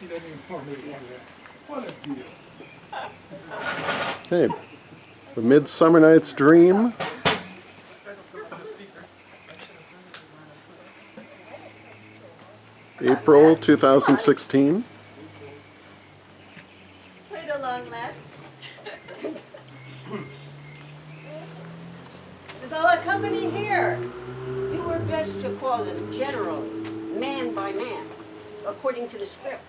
He doesn't even want me to do that. What a deal. Okay, The Midsummer Night's Dream. April 2016. Right along, lads. Is all our company here? You were best to call them generally, man by man, according to the script.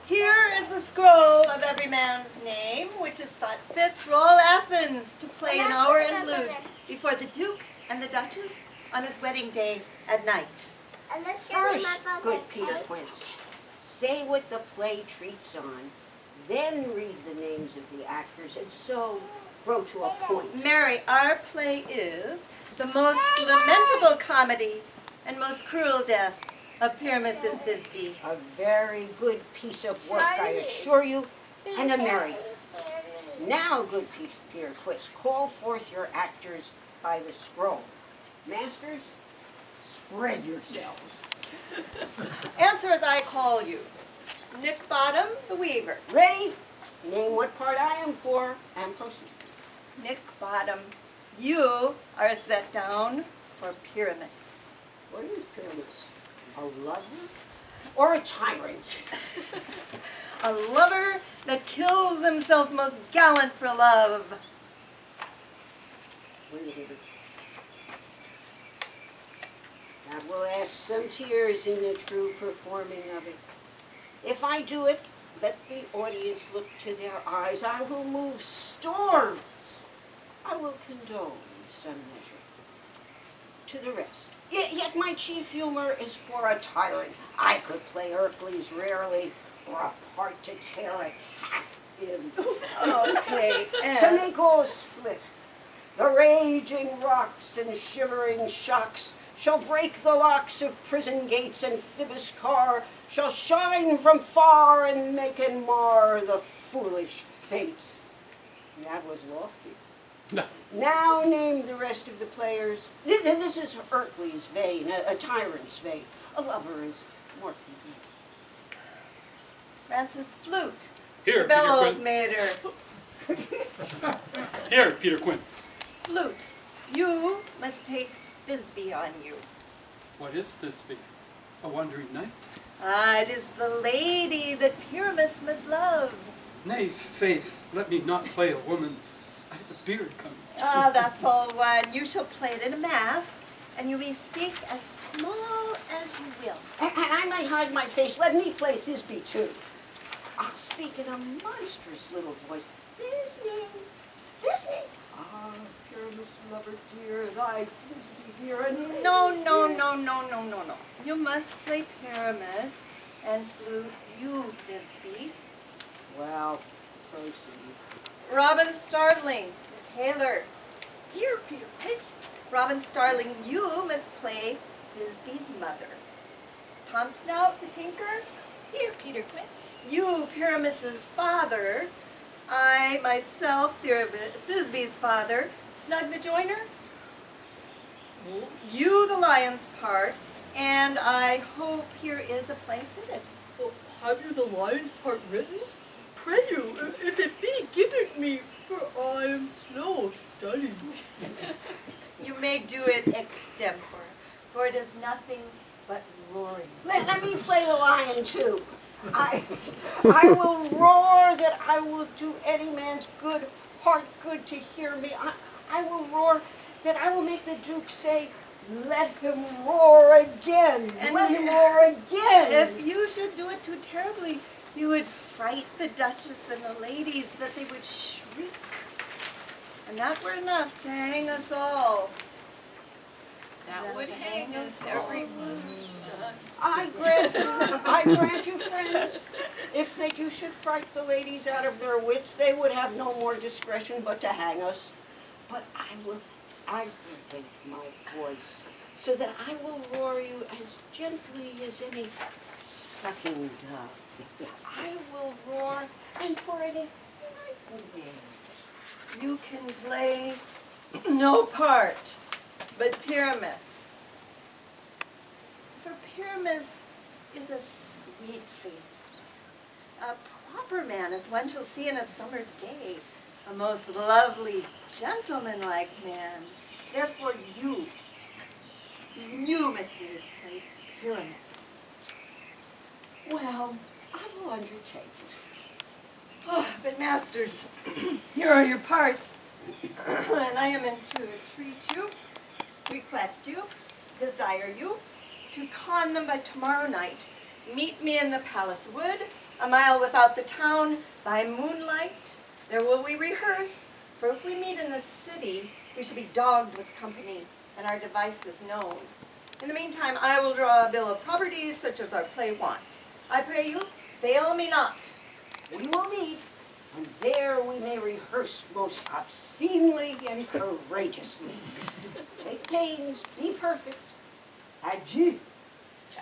Here is the scroll of every man's name, which is thought fit for all Athens to play an hour in lute before the Duke and the Duchess on his wedding day at night. First, good Peter Quince, say what the play treats on, then read the names of the actors, and so grow to a point. Mary, our play is the most lamentable comedy and most cruel death of Pyramus and Thisbe. A very good piece of work, I assure you, and a merry. Now, good Peter Quince, call forth your actors by the scroll. Masters, spread yourselves. Answer as I call you. Nick Bottom, the weaver. Ready? Name what part I am for, and proceed. Nick Bottom, you are set down for Pyramus. What is Pyramus? A lover or a tyrant? A lover that kills himself most gallant for love. Wait a minute. That will ask some tears in the true performing of it. If I do it, let the audience look to their eyes. I will move storms. I will condone some measure. To the rest. Yet my chief humor is for a tyrant. I could play Hercules rarely, or a part to tear a cat in. Okay, To make all split. The raging rocks and shivering shocks shall break the locks of prison gates, and Phoebus' car shall shine from far and make and mar the foolish fates. That was lofty. No. Now name the rest of the players. This is Hercules' vein, a tyrant's vein. A lover is more convenient. Francis Flute. Here, The Peter bellows Quince. mater. Here, Peter Quince. Flute, you must take Thisbe on you. What is Thisbe? A wandering knight? Ah, it is the lady that Pyramus must love. Nay, faith, let me not play a woman. I have a beard coming. Ah, that's all one. You shall play it in a mask, and you may speak as small as you will. And I might hide my face. Let me play Thisbe, too. I'll speak in a monstrous little voice. Thisbe, Thisbe. Ah, Pyramus, lover dear, thy Thisbe here and No. You must play Pyramus, and Flute, you, Thisbe. Well, proceed. Robin Starveling, the tailor. Here, Peter Quince. Robin Starveling, you must play Thisbe's mother. Tom Snout, the tinker. Here, Peter Quince. You, Pyramus's father. I, myself, Thisbe's father. Snug the joiner. You, the lion's part. And I hope here is a play fitted. Well, have you the lion's part written? Pray you, if it be, give it me, for I am slow of study. You may do it extempore, for it is nothing but roaring. Let me play the lion, too. I will roar that I will do any man's good heart good to hear me. I will roar that I will make the Duke say, let him roar again. And let him roar again. If you should do it too terribly, you would fright the Duchess and the ladies that they would shriek. And that were enough to hang us all. That would hang us everyone. I grant you, friends, if that you should fright the ladies out of their wits, they would have no more discretion but to hang us. But I will aggravate my voice, so that I will roar you as gently as any sucking dove. I will roar, and for any nightingale. You can play no part but Pyramus. For Pyramus is a sweet-faced, a proper man, as one shall see in a summer's day, a most lovely, gentlemanlike man. Therefore you must needs play Pyramus. Well, I will undertake it. Oh, but masters, here are your parts, and I am in to entreat you, request you, desire you, to con them by tomorrow night. Meet me in the palace wood, a mile without the town, by moonlight. There will we rehearse, for if we meet in the city, we shall be dogged with company, and our devices known. In the meantime, I will draw a bill of properties, such as our play wants. I pray you, fail me not. We will meet, and there we may rehearse most obscenely and courageously. Take pains, be perfect. Adieu.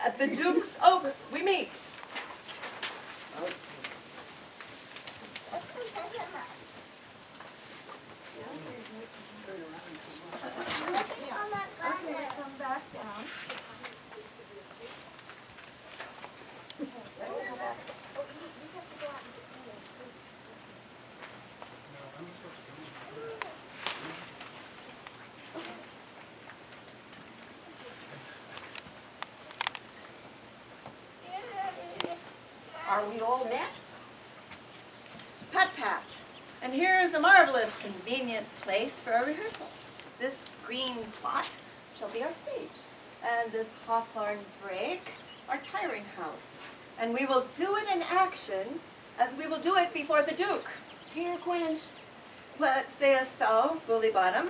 At the Duke's Oak, we meet. Come back down. Let's go back. Are we all met? Pat, pat. And here is a marvelous, convenient place for a rehearsal. This green plot shall be our stage, and this hawthorn brake our tiring house. And we will do it in action as we will do it before the Duke. Peter Quince, What sayest thou, Bully Bottom?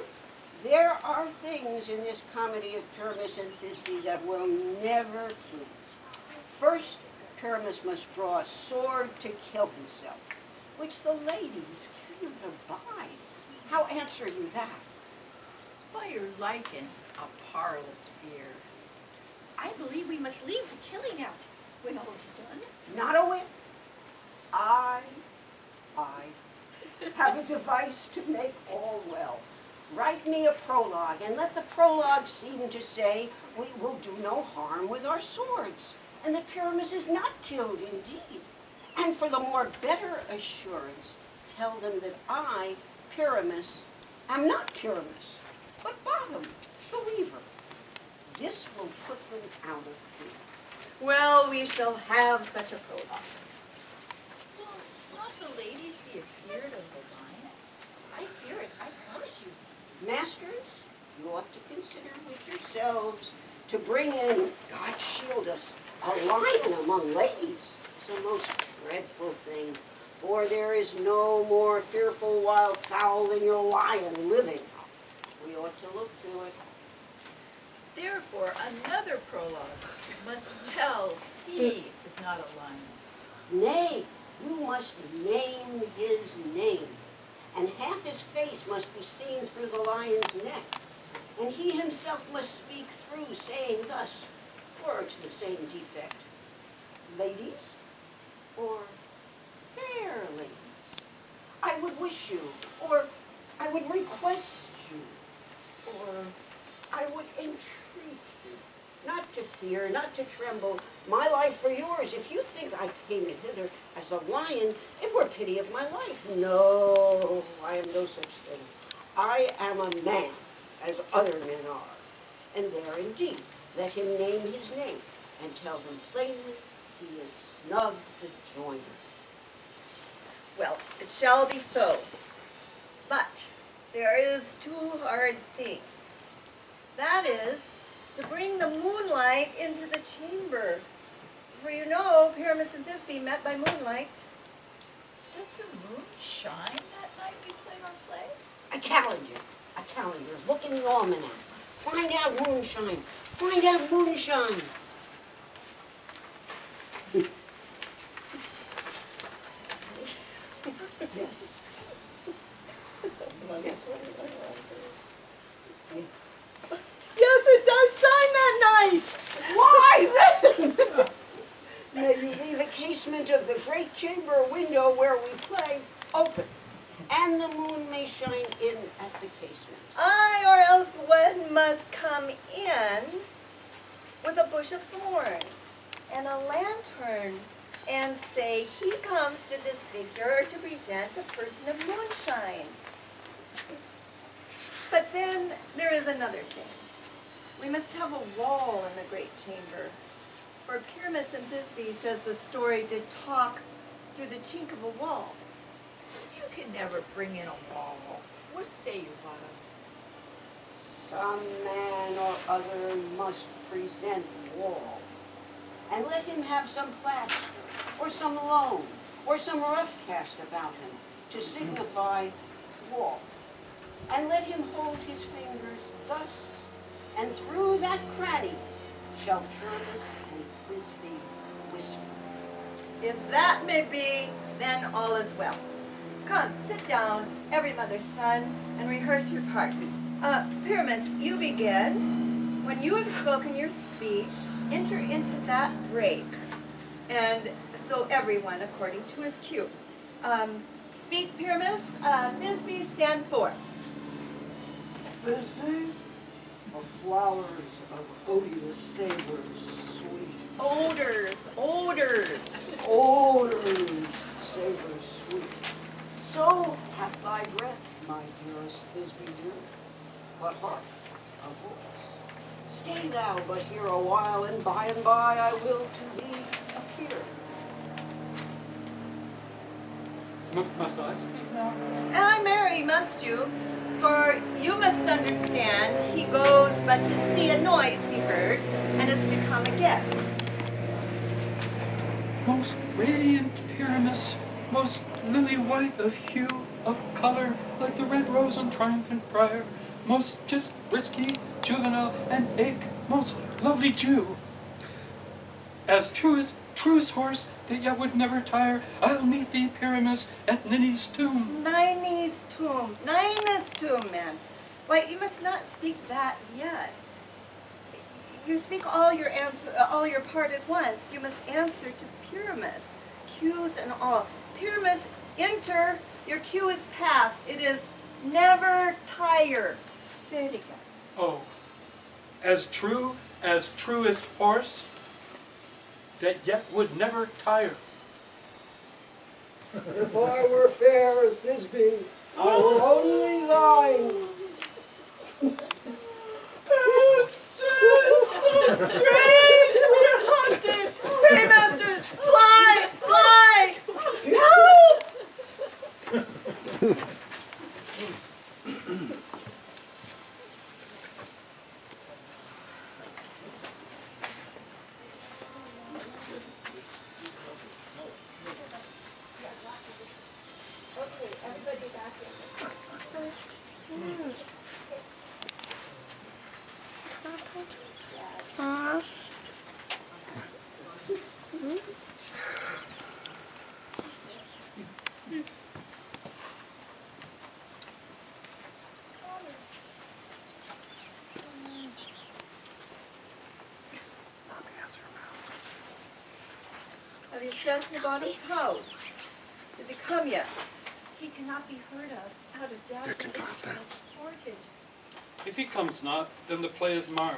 there are things in this comedy of Pyramus and Thisbe that will never please. First, Pyramus must draw a sword to kill himself, which the ladies cannot abide. How answer you that? By your life in a parlous fear. I believe we must leave the killing out when all is done. Not a whit. I have a device to make all well. Write me a prologue, and let the prologue seem to say we will do no harm with our swords, and that Pyramus is not killed indeed. And for the more better assurance, tell them that I, Pyramus, am not Pyramus, but Bottom, the weaver. This will put them out of fear. Well, we shall have such a prologue. Will not the ladies be afeard of the lion? I fear it, I promise you. Masters, you ought to consider with yourselves to bring in, God shield us, a lion among ladies. It's a most dreadful thing, for there is no more fearful wild fowl than your lion living. We ought to look to it. Therefore, another prologue must tell he is not a lion. Nay, you must name his name, and half his face must be seen through the lion's neck, and he himself must speak through, saying thus, words the same defect. Ladies, or fair ladies, I would wish you, or I would request you, or I would entreat you, not to fear, not to tremble, my life for yours. If you think I came hither as a lion, it were pity of my life. No, I am no such thing. I am a man, as other men are. And there indeed, let him name his name, and tell them plainly he is snug to join us. Well, it shall be so. But there is two hard things. That is, to bring the moonlight into the chamber. For you know, Pyramus and Thisbe met by moonlight. Does the moon shine that night we played our play? A calendar. Look in the almanac. Find out moonshine. Find out moonshine. Yes, it does shine that night. Why then? May you leave a casement of the great chamber window where we play open, and the moon may shine in at the casement. Aye, or else one must come in with a bush of thorns and a lantern and say he comes to disfigure or to present the person of moonshine. But then there is another thing. We must have a wall in the great chamber. For Pyramus and Thisbe says the story did talk through the chink of a wall. You can never bring in a wall. What say you, Bottom? Some man or other must present wall. And let him have some plaster, or some loam, or some rough cast about him, to signify wall. And let him hold his fingers thus, and through that cranny shall Pyramus and Thisbe whisper. If that may be, then all is well. Come, sit down, every mother's son, and rehearse your part. Pyramus, you begin. When you have spoken your speech, enter into that break. And so everyone according to his cue. Speak, Pyramus. Thisbe, stand forth. Thisbe, of flowers of odious savors sweet. Odors, Odors, savors sweet. So hath thy breath, my dearest Thisbe, you, but hark, a voice. Stay thou but here a while, and by I will to thee appear. Must I speak now? Aye, Mary, must you? For you must understand, he goes but to see a noise he heard, and is to come again. Most radiant Pyramus, most lily-white of hue, of color, like the red rose on triumphant briar, most just risky, juvenile, and ache, most lovely Jew. As truest horse that yet would never tire, I'll meet thee, Pyramus, at Ninny's tomb. Ninny's tomb, man. Why, you must not speak that yet. You speak all your part at once. You must answer to Pyramus, cues and all. Pyramus, enter. Your cue is past. It is never tire. Say it again. Oh, as truest horse that yet would never tire. If I were fair, Thisbe, I were only thine. So strange! We're haunted! Paymasters, fly! Fly! Help! Okay, everybody back in. Have you sent him about his house? Has he come yet? He cannot be heard of, out of doubt that he is transported. If he comes not, then the play is marred.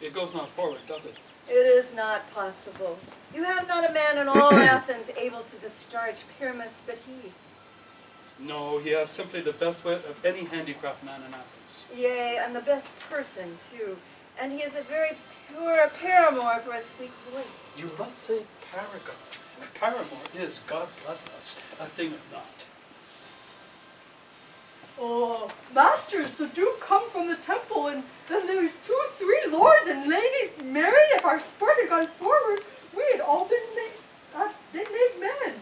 It goes not forward, does it? It is not possible. You have not a man in all Athens able to discharge Pyramus but he. No, he hath simply the best wit of any handicraft man in Athens. Yea, and the best person too. And he is a very pure paramour for a sweet voice. You must say paragon. A paramour is, God bless us, a thing of naught. Oh, masters, the Duke come from the temple, and then there's 3 lords and ladies married. If our sport had gone forward, we had all been made men.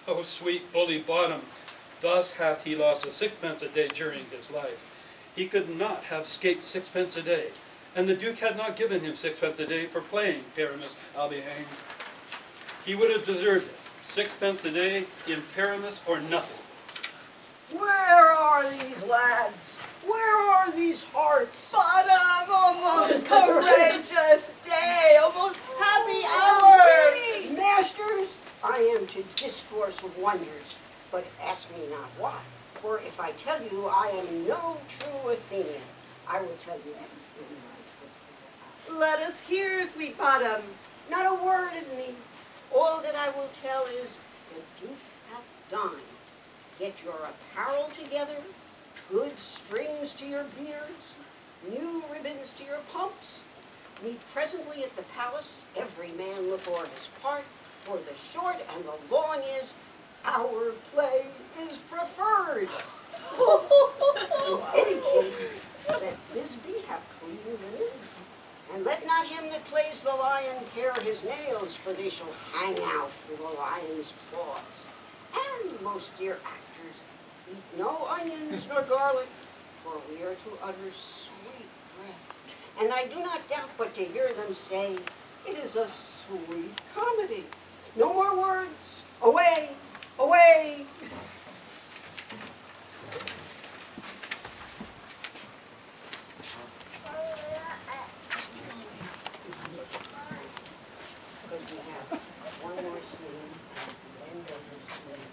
Oh, sweet bully Bottom, thus hath he lost a sixpence a day during his life. He could not have scaped sixpence a day, and the Duke had not given him sixpence a day for playing Pyramus, I'll be hanged. He would have deserved it, sixpence a day in Pyramus or nothing. Where are these lads? Where are these hearts? Bottom, almost courageous day, almost happy hour. Masters, I am to discourse wonders, but ask me not why. For if I tell you I am no true Athenian, I will tell you everything I Let us hear, sweet Bottom. Not a word of me, All that I will tell is, the Duke hath dined. Get your apparel together, good strings to your beards, new ribbons to your pumps. Meet presently at the palace, every man look o'er his part, for the short and the long is, our play is preferred. In any case, let Thisbe have clean linen, and let not him that plays the lion pare his nails, for they shall hang out through the lion's claws. And, most dear actors, eat no onions nor garlic, for we are to utter sweet breath. And I do not doubt but to hear them say, it is a sweet comedy. No more words. Away, away. Because we have one more scene, and then this scene.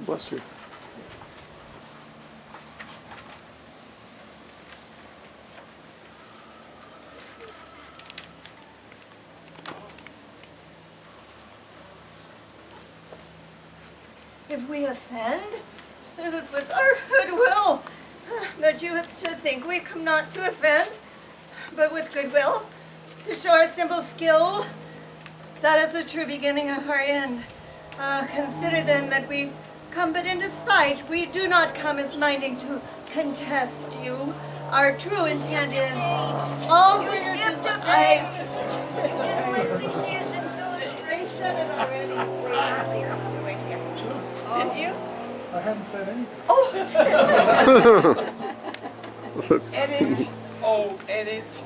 Bless you. If we offend, it is with our goodwill that you should think we come not to offend, but with goodwill, to show our simple skill. That is the true beginning of our end. Consider then that we come but in despite. We do not come as minding to contest you. Our true intent is all for your delight. They said it already way earlier. Didn't you? I haven't said anything. Oh! Edit. Oh, edit.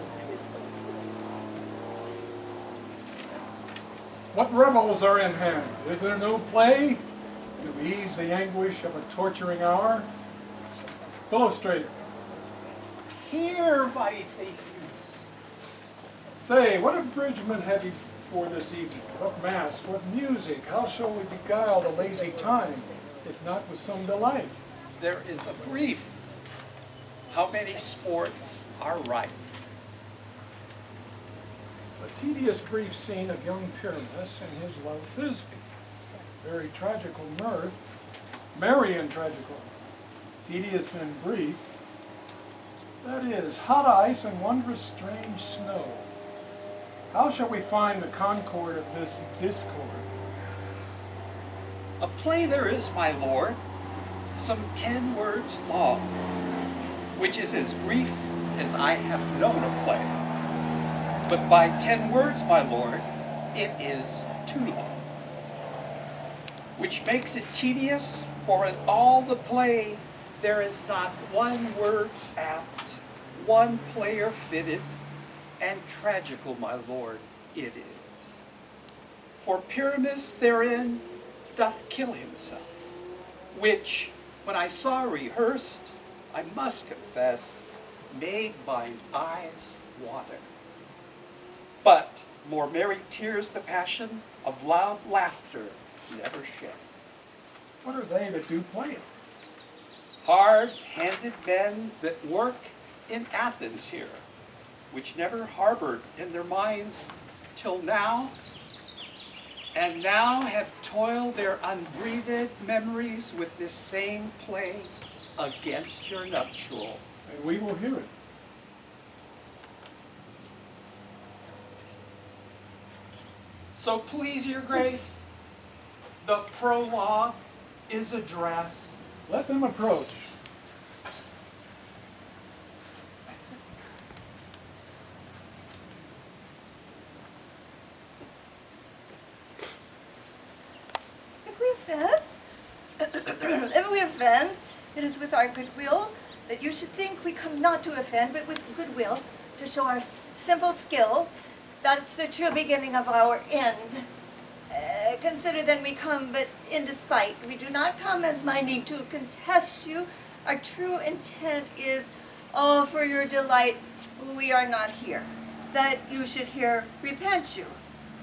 What revels are in hand? Is there no play to ease the anguish of a torturing hour? Illustrator. Here, mighty faces. Say, what abridgment have you for this evening? What mask? What music? How shall we beguile the lazy time, if not with some delight? There is a brief. How many sports are ripe? A tedious brief scene of young Pyramus and his love Thisbe. Very tragical mirth, merry and tragical, tedious and brief. That is, hot ice and wondrous strange snow. How shall we find the concord of this discord? A play there is, my lord, some 10 words long, which is as brief as I have known a play. But by 10 words, my lord, it is too long, which makes it tedious, for in all the play there is not one word apt, one player fitted, and tragical, my lord, it is. For Pyramus therein doth kill himself, which, when I saw rehearsed, I must confess, made mine eyes water. But more merry tears the passion of loud laughter never shed. What are they that do play it? Hard-handed men that work in Athens here, which never harbored in their minds till now, and now have toiled their unbreathed memories with this same play against your nuptial, and we will hear it. So please, your grace, the prologue is addressed. Let them approach. If we offend, if we offend, it is with our goodwill that you should think we come not to offend, but with goodwill to show our simple skill. That's the true beginning of our end. Consider then we come but in despite. We do not come as minding to contest you. Our true intent is, oh, for your delight, we are not here. That you should hear repent you.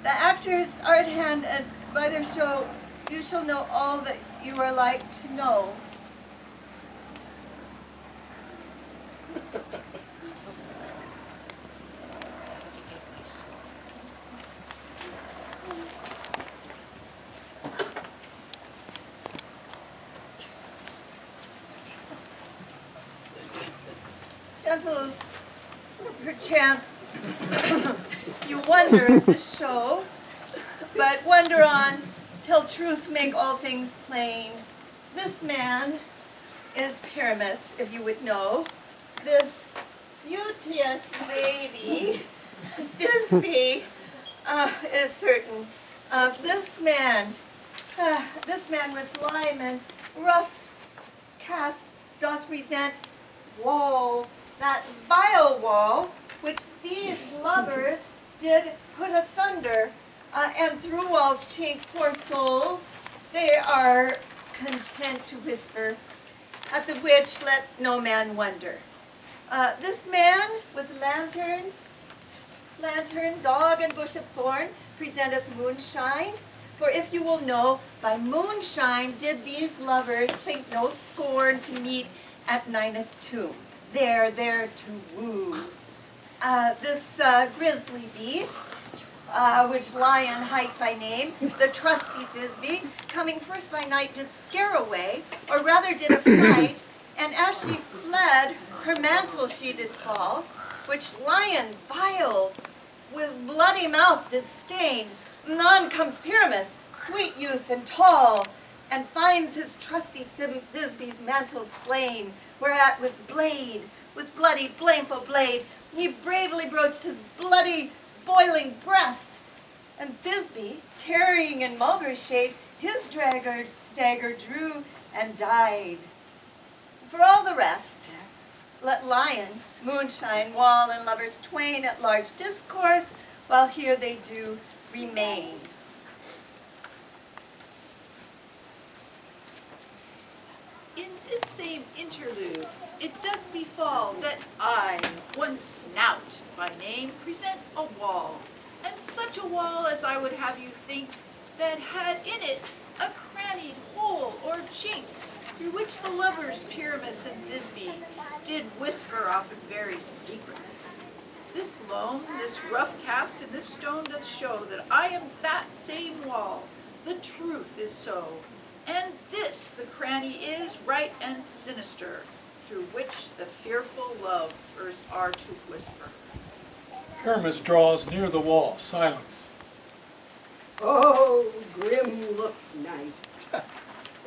The actors are at hand, and by their show you shall know all that you are like to know. Gentles, perchance you wonder at the show, but wonder on till truth make all things plain. This man is Pyramus, if you would know. This beauteous lady, Thisbe, is certain. This man with lime and rough cast doth resent wall, that vile wall, which these lovers did put asunder, and through walls chink poor souls, they are content to whisper, at the which let no man wonder. This man with lantern, dog, and bush of thorn presenteth moonshine, for if you will know, by moonshine did these lovers think no scorn to meet at Ninus' tomb. There to woo. This grisly beast, which lion hight by name, the trusty Thisbe, coming first by night did scare away, or rather did affright, and as she fled, her mantle she did fall, which lion vile with bloody mouth did stain. Anon comes Pyramus, sweet youth and tall, and finds his trusty Thisbe's mantle slain, whereat with bloody blameful blade, he bravely broached his bloody boiling breast, and Thisbe, tarrying in mulberry shade, his dagger drew and died. For all the rest, let lion, moonshine, wall, and lovers twain at large discourse, while here they do remain. In this same interlude, it doth befall that I, one Snout by name, present a wall, and such a wall as I would have you think that had in it a crannied hole or chink, through which the lovers Pyramus and Thisbe did whisper often very secretly. This loam, this rough cast, and this stone doth show that I am that same wall. The truth is so. And this the cranny is, right and sinister, through which the fearful lovers are to whisper. Pyramus draws near the wall. Silence. Oh, grim-looked night.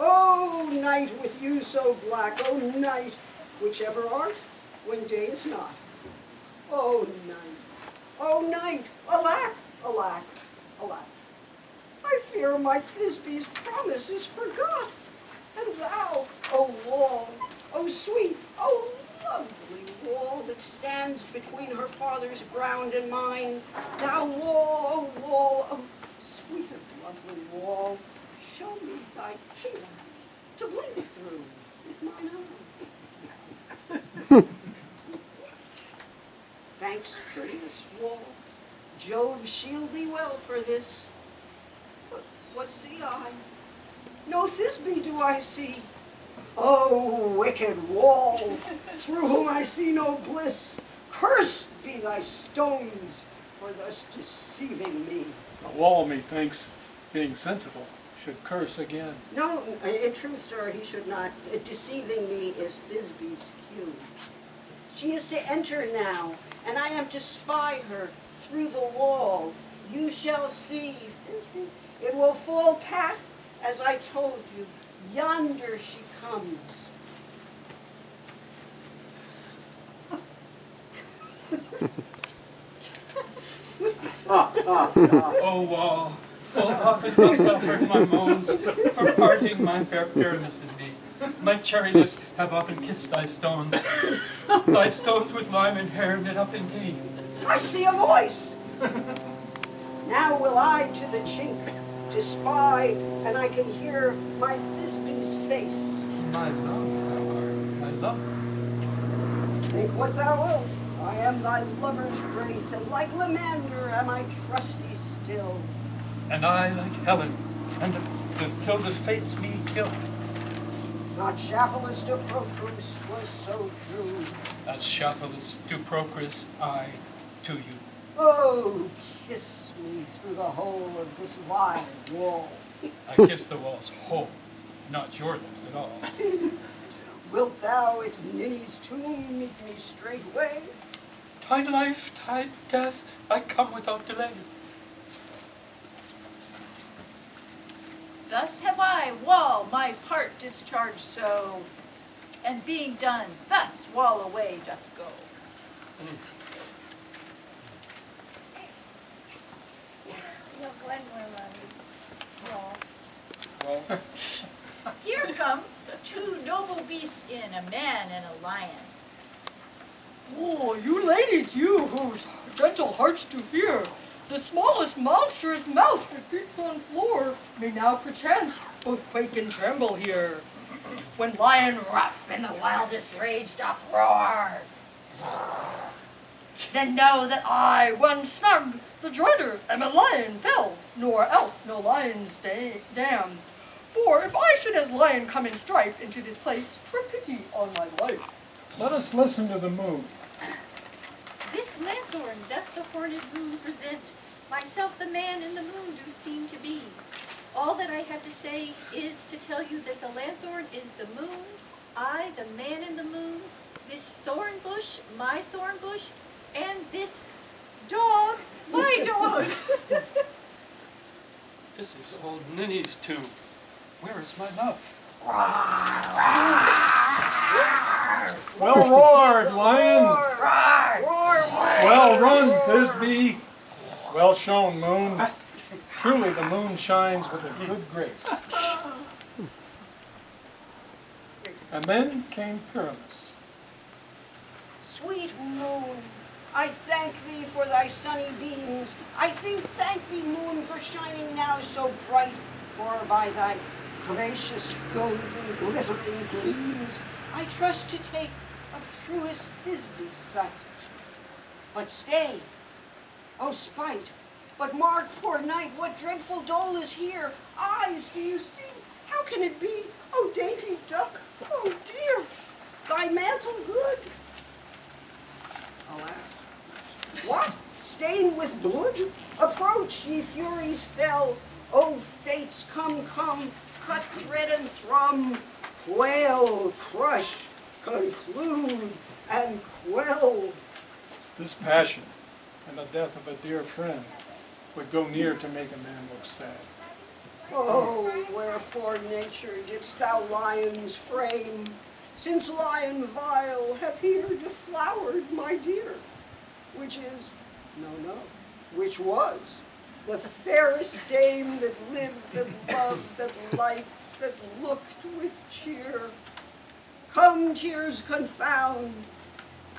Oh, night with you so black. Oh, night, whichever art, when day is not. Oh, night. Oh, night. Alack, alack, alack. I fear my Thisbe's promise is forgot. And thou, O wall, O sweet, O lovely wall that stands between her father's ground and mine, thou wall, O sweet and lovely wall, show me thy cheek to blink through with mine own. Thanks, courteous wall. Jove shield thee well for this. But what see I? No Thisbe do I see. Oh, wicked wall, through whom I see no bliss. Cursed be thy stones for thus deceiving me. A wall, methinks, being sensible, should curse again. No, in truth, sir, he should not. Deceiving me is Thisbe's cue. She is to enter now, and I am to spy her through the wall. You shall see, Thisbe. It will fall pat, as I told you. Yonder she comes. O wall, full often hast thou heard my moans for parting my fair Pyramus and me. My cherry lips have often kissed thy stones with lime and hair knit up in thee. I see a voice. Now will I to the chink to spy, and I can hear my Thisbe's face. My love, thou art, my love. Think what thou wilt. I am thy lover's grace, and like Leander am I trusty still. And I like Helen, and till the fates me kill. Not Shafalus to Procrus was so true. As Shafalus to Procris, I to you. Oh, kiss me through the hole of this wide wall. I kiss the walls whole, not your lips at all. Wilt thou at Ninny's tomb meet me straightway? Tide life, tide death, I come without delay. Thus have I, Wall, my part discharged so, and being done, thus Wall away doth go. You have one more, Mommy. Well, Here come two noble beasts in, a man and a lion. Oh, you ladies, you whose gentle hearts do fear, the smallest monstrous mouse that creeps on floor may now perchance both quake and tremble here. When lion rough in the wildest rage doth roar, then know that I, one snug, the dreader, am a lion fell, nor else no lion's damned. For if I should as lion come in strife into this place, 'twere pity on my life. Let us listen to the moon. This lanthorn doth the horned moon present. Myself the man in the moon do seem to be. All that I have to say is to tell you that the lanthorn is the moon, I the man in the moon, this thorn bush, my thorn bush, and this dog, my dog. this is old Ninny's tomb. Where is my love? Well roared, lion. Well run, Thisbe. Well shown, moon. Truly the moon shines with a good grace. And then came Pyramus. Sweet moon, I thank thee for thy sunny beams. I thank thee, moon, for shining now so bright. For by thy gracious golden glittering gleams, I trust to take of truest Thisbe's sight. But stay, O spite, but mark, poor knight, what dreadful dole is here. Eyes, do you see? How can it be? O dainty duck, oh dear, thy mantle good. Alas, what? Stained with blood? Approach, ye furies fell. O fates, come, come, cut thread and thrum, quail, crush, conclude, and quell. This passion and the death of a dear friend would go near to make a man look sad. Oh, wherefore, nature, didst thou lions frame? Since lion vile hath here deflowered my dear, which is, which was, the fairest dame that lived, that loved, that liked, that looked with cheer. Come, tears confound,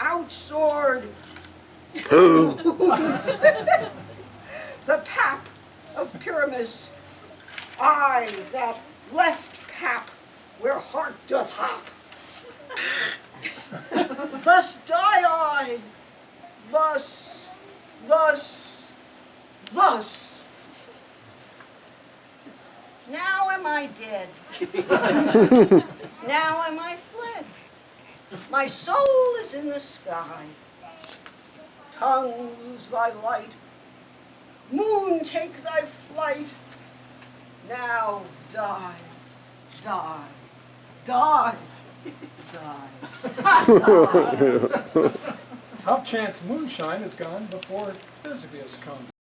out sword, the pap of Pyramus, I, that left pap, where heart doth hop. Thus die I, thus. Now am I dead. Now am I fled. My soul is in the sky. Tongue, lose thy light. Moon, take thy flight. Now die, die, die. Die. How chance moonshine has gone before Thisbe has come.